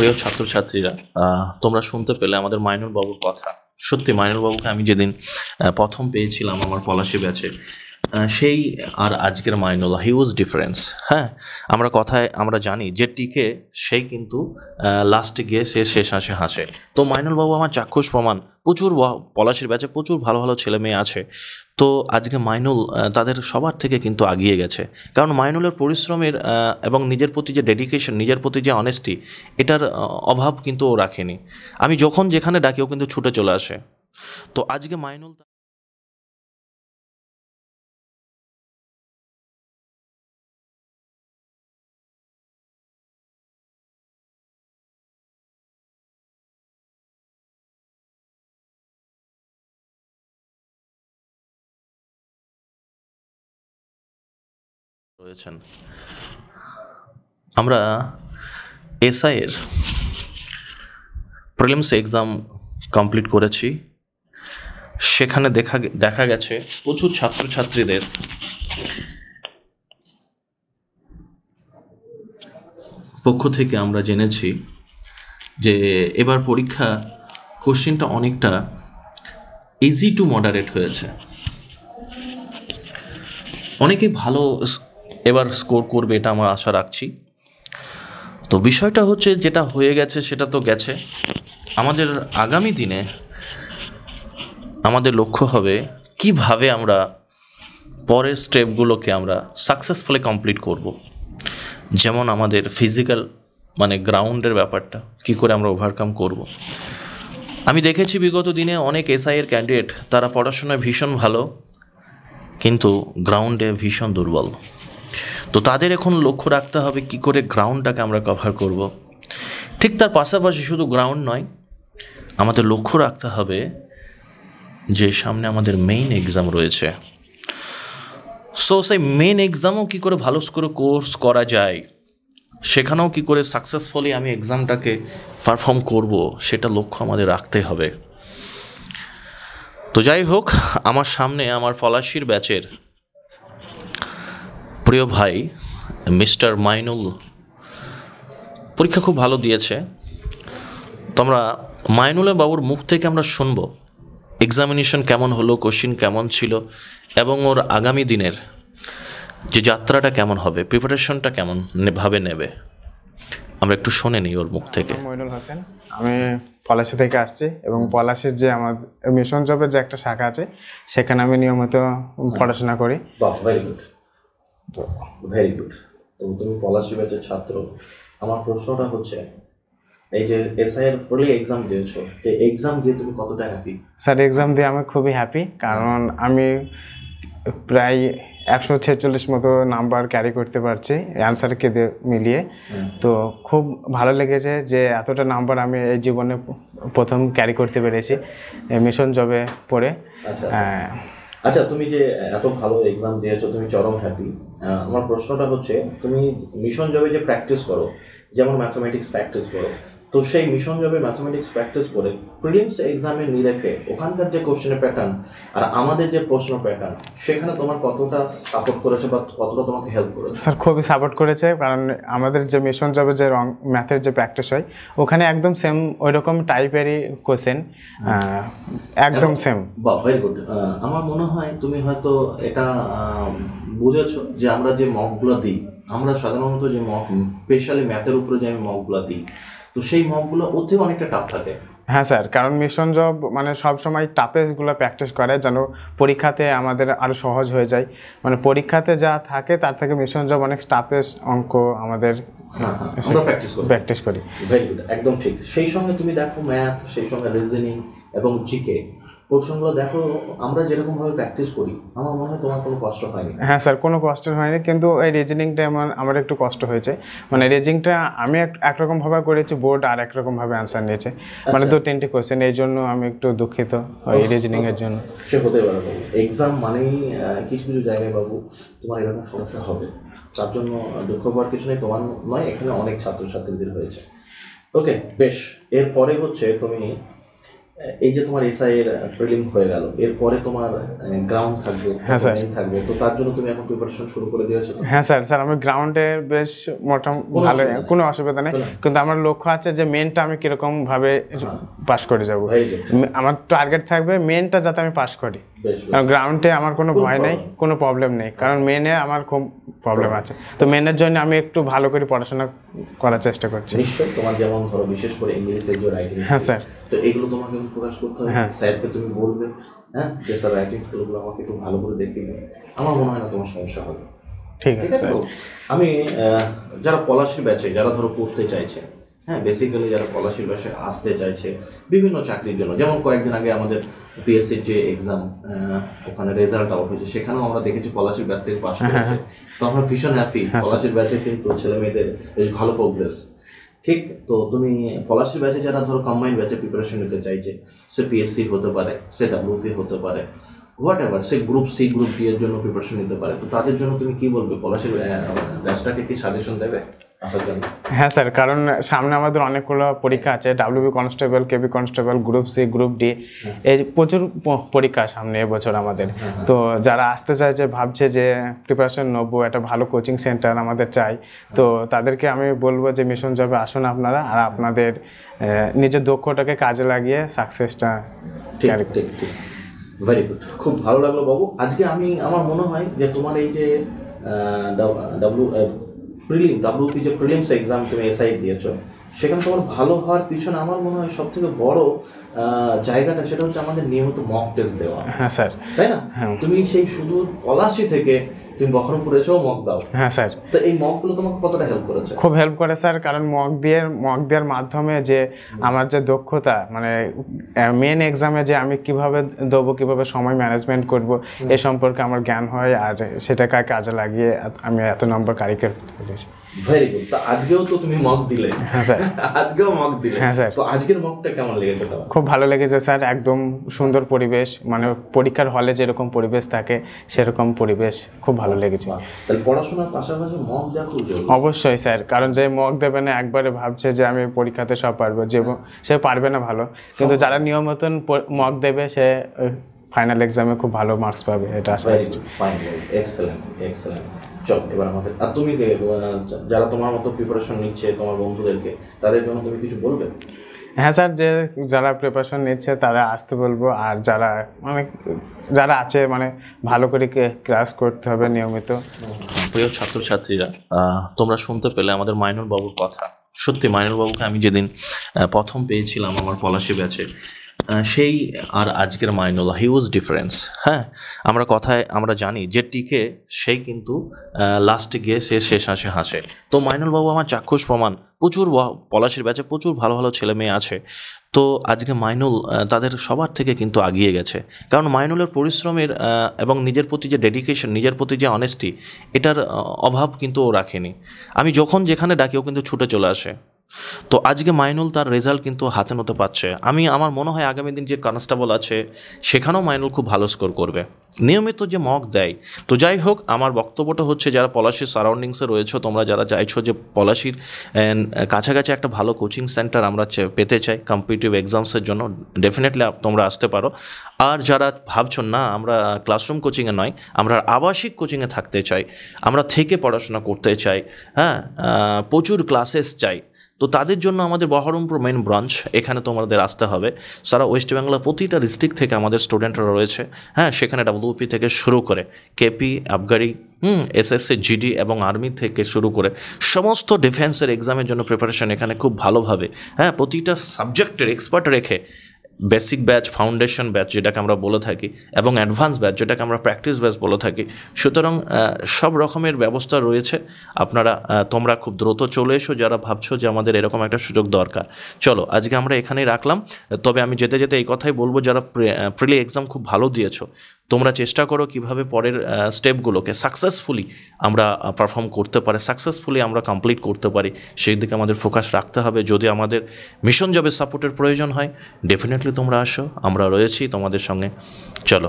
প্রিয় ছাত্রছাত্রীরা, তোমরা শুনতে পেলে আমাদের মাইনুল বাবুর কথা। সত্যি মাইনুল বাবুকে আমি যেদিন প্রথম পেয়েছিলাম আমার পলাশি ব্যাচে, সেই আর আজকের মাইনুল, হি ওয়াজ ডিফারেন্স। হ্যাঁ, আমরা জানি যে টিকে সেই কিন্তু লাস্টে গিয়ে সে শেষ হাসে। তো মাইনুল বাবু আমার চাক্ষুষ প্রমাণ। প্রচুর পলাশির ব্যাচে প্রচুর ভালো ভালো ছেলে মেয়ে আছে, তো আজকে মাইনুল তাদের সবার থেকে কিন্তু আগিয়ে গেছে। কারণ মাইনুলের পরিশ্রমের এবং নিজের প্রতি যে ডেডিকেশন, নিজের প্রতি যে অনেস্টি, এটার অভাব কিন্তু ও রাখেনি। আমি যখন যেখানে ডাকি ও কিন্তু ছুটে চলে আসে। তো আজকে মাইনুল রয়েছেন। আমরা এসআইয়ের প্রিলিমস এক্সাম কমপ্লিট করেছি। সেখানে দেখা গেছে প্রচুর ছাত্রছাত্রীদের পক্ষ থেকে আমরা জেনেছি যে এবার পরীক্ষা কোশ্চেনটা অনেকটা ইজি টু মডারেট হয়েছে। অনেকেই ভালো এবার স্কোর করবে, এটা আমরা আশা রাখছি। তো বিষয়টা হচ্ছে, যেটা হয়ে গেছে সেটা তো গেছে। আমাদের আগামী দিনে আমাদের লক্ষ্য হবে কিভাবে আমরা পরের স্টেপগুলোকে আমরা সাকসেসফুলি কমপ্লিট করব। যেমন আমাদের ফিজিক্যাল মানে গ্রাউন্ডের ব্যাপারটা কি করে আমরা ওভারকাম করব। আমি দেখেছি বিগত দিনে অনেক এসআইয়ের ক্যান্ডিডেট, তারা পড়াশোনায় ভীষণ ভালো কিন্তু গ্রাউন্ডে ভীষণ দুর্বল। তো তাদের এখন লক্ষ্য রাখতে হবে কি করে গ্রাউন্ডটাকে আমরা কভার করব। ঠিক তার পাশাপাশি শুধু গ্রাউন্ড নয়, আমাদের লক্ষ্য রাখতে হবে যে সামনে আমাদের মেইন এক্সাম রয়েছে। সো সেই মেইন এক্সামও কী করে ভালো করে কোর্স করা যায়, সেখানেও কী করে সাকসেসফুলি আমি এক্সামটাকে পারফর্ম করব, সেটা লক্ষ্য আমাদের রাখতে হবে। তো যাই হোক, আমার সামনে আমার পলাশির ব্যাচের প্রিয় ভাই মিস্টার মাইনুল পরীক্ষা খুব ভালো দিয়েছে। তোমরা মাইনুলের বাবুর মুখ থেকে আমরা শুনবো এক্সামিনেশন কেমন হলো, কোশ্চিন কেমন ছিল এবং ওর আগামী দিনের যে যাত্রাটা কেমন হবে, প্রিপারেশনটা কেমন ভাবে নেবে, আমরা একটু শুনে নিই ওর মুখ থেকে। মইনুল হোসেন, আমি পলাশি থেকে আসছি এবং পলাশির যে আমাদের মিশন জবের যে একটা শাখা আছে সেখানে আমি নিয়মিত পড়াশোনা করি। Very good, very good. তো তুমি পলাশি ব্যাচের ছাত্র। আমার প্রশ্নটা হচ্ছে, এই যে এসআইয়ের ফুলি এক্সাম দিয়েছো, যে এক্সাম দিয়ে তুমি কতটা হ্যাপি? স্যার, এক্সাম দিয়ে আমি খুবই হ্যাপি, কারণ আমি প্রায় 146 মতো নাম্বার ক্যারি করতে পারছি অ্যান্সারকে মিলিয়ে। তো খুব ভালো লেগেছে যে এতটা নাম্বার আমি এই জীবনে প্রথম ক্যারি করতে পেরেছি মিশন জবে পড়ে। আচ্ছা, তুমি যে এত ভালো এক্সাম দিয়েছো, তুমি চরম হ্যাপি। আমার প্রশ্নটা হচ্ছে, তুমি মিশন জবে যে প্র্যাকটিস করো, যেমন ম্যাথমেটিক্স প্র্যাকটিস করো, তো সেই মিশন জবে ম্যাথমেটিক্স প্র্যাকটিস করে প্রিলিমস এক্সামের নিরেখে ওখানকার যে কোশ্চেনের প্যাটার্ন আর আমাদের যে প্রশ্ন প্যাটার্ন, সেখানে তোমার কতটা সাপোর্ট করেছে বা কতটা তোমাকে হেল্প করেছে? স্যার, খুবই সাপোর্ট করেছে, কারণ আমাদের যে মিশন জবে যে ম্যাথের যে প্র্যাকটিস হয় ওখানে একদম সেম ওই রকম টাইপেরই কোশ্চেন, একদম সেম। বা ভেরি গুড। আমার মনে হয় তুমি হয়তো এটা বুঝেছো যে আমরা যে মকগুলো দিই, আমরা সাধারণত যে মক, স্পেশালি ম্যাথের উপরে যে আমি মকগুলো দিই, তো সেই মকগুলো ওর থেকে অনেকটা টাফ থাকে। হ্যাঁ স্যার, কারণ মিশন জব মানে সবসময় টাফেস্টগুলো প্র্যাকটিস করে যেন পরীক্ষাতে আমাদের আরও সহজ হয়ে যায়। মানে পরীক্ষাতে যা থাকে তার থেকে মিশন জব অনেক টাফেস্ট অঙ্ক আমাদের আমরা প্র্যাকটিস করি। ভেরি গুড, একদম ঠিক। সেই সঙ্গে তুমি দেখো ম্যাথ, সেই সঙ্গে রিজনিং এবং জিকে প্রশ্নগুলো দেখো, আমরা যেরকমভাবে প্র্যাকটিস করি, আমার মনে হয় তোমার কোনো কষ্ট হয়নি। হ্যাঁ স্যার, কোনো কষ্ট হয়নি, কিন্তু এই রিজনিংটা আমার একটু কষ্ট হয়েছে। মানে রিজনিংটা আমি একরকমভাবে করেছি, বোর্ড আর একরকমভাবে অ্যান্সার নিয়েছে, মানে 2-3টি কোয়েশ্চেন, এই জন্য আমি একটু দুঃখিত এই রিজনিংয়ের জন্য। সে হতে পারে বাবু, এক্সাম মানেই কিছু কিছু জায়গায় বাবু তোমার এরকম সমস্যা হবে, তার জন্য দুঃখ পাওয়ার কিছু নেই, তোমার নয়, এখানে অনেক ছাত্রছাত্রীদের হয়েছে। ওকে, বেশ। এরপরে হচ্ছে তুমি এই যে তোমার এসআই এর প্রিলিম হয়ে গেল, এরপরে তোমার গ্রাউন্ড থাকবে, মেইন থাকবে, তো তার জন্য তুমি এখন প্রিপারেশন শুরু করে দিয়েছো তো? হ্যাঁ স্যার, আমি গ্রাউন্ডে বেশ মোটামুটি ভালো, কোনো অসুবিধা নেই, কিন্তু আমার লক্ষ্য আছে যে মেনটা আমি কিরকম ভাবে পাস করে যাব। আমার টার্গেট থাকবে মেনটা যাতে আমি পাস করি, কারণ গ্রাউন্ডে আমার কোনো ভয় নেই, কোনো প্রবলেম নেই, কারণ মেনে আমার খুব প্রবলেম আছে। তো মেনের জন্য আমি একটু ভালো করে পড়াশোনা করার চেষ্টা করছি। নিশ্চয়ই তোমার যেমন ধরো বিশেষ করে ইংলিশের যে রাইটিং, হ্যাঁ স্যার, তো এগুলো তোমাকে প্রকাশ করতে হবে। স্যারকে তুমি বলবে হ্যাঁ যে স্যার রাইটিং স্কিলগুলো আমাকে একটু ভালো করে দেখিয়ে দিন, আমার মনে হয় না তোমার সমস্যা হবে। ঠিক আছে স্যার। আমি যারা পলাশির ব্যাচে যারা ধরো পড়তে চাইছে, হ্যাঁ বেসিক্যালি যারা পলাশির ব্যাচে আসতে চাইছে বিভিন্ন চাকরির জন্য, যেমন কয়েকদিন আগে আমাদের পিএসসির যে এক্সাম ওখানে রেজাল্ট আউট হয়েছে, সেখানেও আমরা দেখেছি পলাশির ব্যাচ থেকে পাস করেছে, তো আমরা ভীষণ হ্যাপি। পলাশির ব্যাচে কিন্তু ছেলে মেয়েদের বেশ ভালো প্রোগ্রেস। ঠিক, তো তুমি পলাশির ব্যাচে যারা ধরো কম্বাইন্ড ব্যাচে প্রিপারেশন নিতে চাইছে, সে পিএসসি হতে পারে, সে ডাব্লিউপি হতে পারে, হোয়াট এভার, সে গ্রুপ সি গ্রুপ ডি এর জন্য প্রিপারেশন নিতে পারে, তো তাদের জন্য তুমি কি বলবে? পলাশির ব্যাচটাকে কি সাজেশন দেবে আসার জন্য? হ্যাঁ স্যার, কারণ সামনে আমাদের অনেকগুলো পরীক্ষা আছে, WB constable, KB constable, group C, group D, এই প্রচুর পরীক্ষা সামনে এবছর আমাদের। তো যারা আসতে চাইছে, ভাবছে যে প্রিপারেশন নেবো, একটা ভালো কোচিং সেন্টার আমাদের চাই, তো তাদেরকে আমি বলবো যে মিশন জবে আসুন আপনারা, আর আপনাদের নিজের দক্ষতাকে কাজে লাগিয়ে সাকসেসটা। ঠিক ঠিক ঠিক, ভেরি গুড, খুব ভালো লাগলো বাবু। আজকে আমার মনে হয় যে তোমার এই যে ডাব্লিউপি যে প্রিলিমস এক্সাম তুমি এসআই দিয়েছো, সেখানে তোমার ভালো হওয়ার পিছনে আমার মনে হয় সব থেকে বড় জায়গাটা সেটা হচ্ছে আমাদের নিয়মিত মক টেস্ট দেওয়া। হ্যাঁ স্যার, তাই না? তুমি সেই সুদূর পলাশি থেকে তুমি বহরমপুর এসেও মক দাও। হ্যাঁ স্যার, তো এই মকগুলো তোমাকে কতটা হেল্প করেছে? খুব হেল্প করে স্যার, কারণ মক দেওয়ার মাধ্যমে যে আমার যে দক্ষতা, মানে মেন এক্সামে যে আমি কিভাবে দেবো, কিভাবে সময় ম্যানেজমেন্ট করব, এ সম্পর্কে আমার জ্ঞান হয়, আর সেটাকে কাজে লাগিয়ে আমি এত নম্বর কারিগর পেয়েছি। Very good. তো আজকেও তো তুমি মক দিলে? হ্যাঁ স্যার, আজকেও মক দিলে? হ্যাঁ স্যার। তো আজকের মকটা কেমন লেগেছে তোমার? খুব ভালো লেগেছে স্যার, একদম সুন্দর পরিবেশ, মানে পরীক্ষার হলে যেরকম পরিবেশ থাকে সেরকম পরিবেশ, খুব ভালো লেগেছে। তাহলে পড়াশোনার পাশাপাশি মক দেওয়া খুব জরুরি। অবশ্যই স্যার, কারণ যে মক দেবে না একবারে ভাবছে যে আমি পরীক্ষাতে সব পারবো, যে সে পারবে না ভালো, কিন্তু যারা নিয়মিত মক দেবে সে ফাইনাল এক্সামে খুব ভালো মার্কস পাবে, এটা আশা করছি। Fine, excellent excellent. চল এবার আমাদের, আর তুমি যারা তোমার মতো প্রিপারেশন নিচ্ছে, তোমার বন্ধুদেরকে, তাদের জন্য তুমি কিছু বলবে? হ্যাঁ স্যার, যারা প্রিপারেশন নিচ্ছে তারা আসতে বলবো, আর যারা আছে মানে ভালো করে ক্লাস করতে হবে নিয়মিত। প্রিয় ছাত্রছাত্রীরা, তোমরা শুনতে পেলে আমাদের মাইনুল বাবুর কথা। সত্যি মাইনুল বাবুকে আমি যেদিন প্রথম পেয়েছিলাম আমার পলাশি ব্যাচে, সেই আর আজকের মাইনুল, হিউজ ডিফারেন্স। হ্যাঁ, আমরা জানি যে টিকে সেই কিন্তু লাস্টে গিয়ে সে শেষ হাসে। তো মাইনুল বাবু আমার চাক্ষুষ প্রমাণ, প্রচুর পলাশির ব্যাচে প্রচুর ভালো ভালো ছেলে মেয়ে আছে, তো আজকে মাইনুল তাদের সবার থেকে কিন্তু আগিয়ে গেছে, কারণ মাইনুলের পরিশ্রমের এবং নিজের প্রতি যে ডেডিকেশন, নিজের প্রতি যে অনেস্টি, এটার অভাব কিন্তু ও রাখেনি। আমি যখন যেখানে ডাকি ও কিন্তু ছুটে চলে আসে। তো আজকে মাইনুল তার রেজাল্ট কিন্তু হাতে নিতে পারছে। আমার মনে হয় আগামী দিন যে কনস্টেবল আছে সেখানেও মাইনুল খুব ভালো স্কোর করবে, নিয়মিত যে মক দেয়। তো যাই হোক, আমার বক্তব্যটা হচ্ছে যারা পলাশির সারাউন্ডিংসে রয়েছে, তোমরা যারা চাইছো যে পলাশির কাছাকাছি একটা ভালো কোচিং সেন্টার আমরা পেতে চাই কম্পিটিটিভ এক্সামসের জন্য, ডেফিনেটলি তোমরা আসতে পারো। আর যারা ভাবছো না আমরা ক্লাসরুম কোচিংয়ে নয়, আমরা আবাসিক কোচিংয়ে থাকতে চাই, আমরা থেকে পড়াশোনা করতে চাই, হ্যাঁ প্রচুর ক্লাসেস চাই, তো তাদের জন্য আমাদের বহরমপুর মেইন ব্রাঞ্চ, এখানে তোমাদের আসতে হবে। সারা ওয়েস্ট বেঙ্গলের প্রতিটা ডিস্ট্রিক্ট থেকে আমাদের স্টুডেন্টরা রয়েছে। হ্যাঁ, সেখানে ডাব্লিউপি থেকে শুরু করে কেপি, আবগারি, এসএসসি, জিডি এবং আর্মি থেকে শুরু করে সমস্ত ডিফেন্সের এক্সামের জন্য প্রিপারেশন এখানে খুব ভালোভাবে, হ্যাঁ প্রতিটা সাবজেক্টের এক্সপার্ট রেখে, বেসিক ব্যাচ, ফাউন্ডেশন ব্যাচ যেটাকে আমরা বলে থাকি, এবং অ্যাডভান্স ব্যাচ যেটাকে আমরা প্র্যাকটিস ব্যাচ বলে থাকি। সুতরাং সব রকমের ব্যবস্থা রয়েছে। তোমরা খুব দ্রুত চলে এসো যারা ভাবছো যে আমাদের এরকম একটা সুযোগ দরকার। চলো আজকে আমরা এখানেই রাখলাম। তবে আমি যেতে যেতে এই কথাই বলবো, যারা প্রিলি এক্সাম খুব ভালো দিয়েছো, তোমরা চেষ্টা করো কিভাবে পরের স্টেপগুলোকে সাকসেসফুলি আমরা পারফর্ম করতে পারি, সাকসেসফুলি আমরা কমপ্লিট করতে পারি, সেই দিকে আমাদের ফোকাস রাখতে হবে। যদি আমাদের মিশন জবের সাপোর্টের প্রয়োজন হয়, ডেফিনেটলি তোমরা আসো, আমরা রয়েছি তোমাদের সঙ্গে। চলো।